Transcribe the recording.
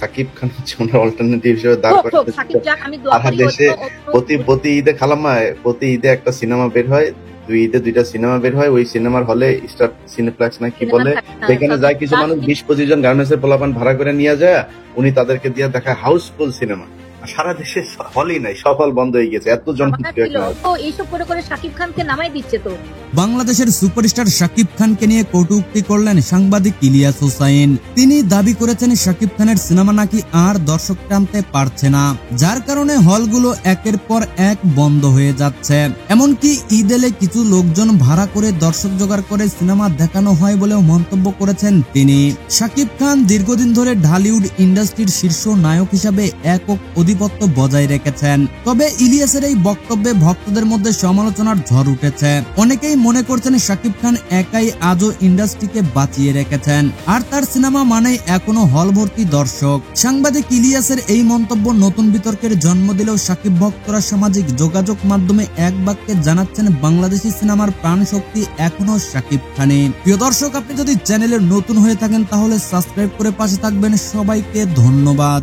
সাকিব খান হচ্ছে ওনার অল্টারনেটিভ হিসেবে দাঁড় করাতে সারা দেশে প্রতি ঈদে খালাম্মা প্রতি ঈদে একটা সিনেমা বের হয়, 2 ঈদে 2টা সিনেমা বের হয়, ওই সিনেমার হলে স্টার সিনেপ্লেক্স না কি বলে, সেখানে যায় কিছু মানুষ 20-25 জন গার্মেন্টস এর পোলাপান ভাড়া করে নিয়ে যায়, উনি তাদেরকে দিয়ে দেখায় হাউসফুল সিনেমা। সারা দেশে হলই নাই, সব হল বন্ধ হয়ে গেছে, এত জনপ্রিয় এইসব করে শাকিব খানকে নামাই দিচ্ছে। তো বাংলাদেশের সুপারস্টার শাকিব খানকে নিয়ে কটূক্তি করলেন সাংবাদিক ইলিয়াস হোসাইন। তিনি দাবি করেছেন শাকিব খানের সিনেমা নাকি আর দর্শক টানতে পারছে না, যার কারণে হলগুলো একের পর এক বন্ধ হয়ে যাচ্ছে। এমনকি ঈদ এলে কিছু লোকজন ভাড়া করে দর্শক জোগাড় করে সিনেমা দেখানো হয় বলেও মন্তব্য করেছেন তিনি। শাকিব খান দীর্ঘদিন ধরে ঢালিউড ইন্ডাস্ট্রির শীর্ষ নায়ক হিসাবে একক আধিপত্য বজায় রেখেছেন। তবে ইলিয়াসের এই বক্তব্যে ভক্তদের মধ্যে সমালোচনার ঝড় উঠেছে। অনেকেই মনে করছেন শাকিব খান একাই আজও ইন্ডাস্ট্রিকে বাঁচিয়ে রেখেছেন, আর তার সিনেমা মানেই এখনো হল ভর্তি দর্শক। সাংবাদিক ইলিয়াসের এই মন্তব্য নতুন বিতর্কের জন্ম দিলেও শাকিব ভক্তরা সামাজিক যোগাযোগ মাধ্যমে এক বাক্যে জানাচ্ছেন বাংলাদেশি সিনেমার প্রাণ শক্তি এখনো শাকিব খানই। প্রিয় দর্শক, আপনি যদি চ্যানেলে নতুন হয়ে থাকেন তাহলে সাবস্ক্রাইব করে পাশে থাকবেন। সবাইকে ধন্যবাদ।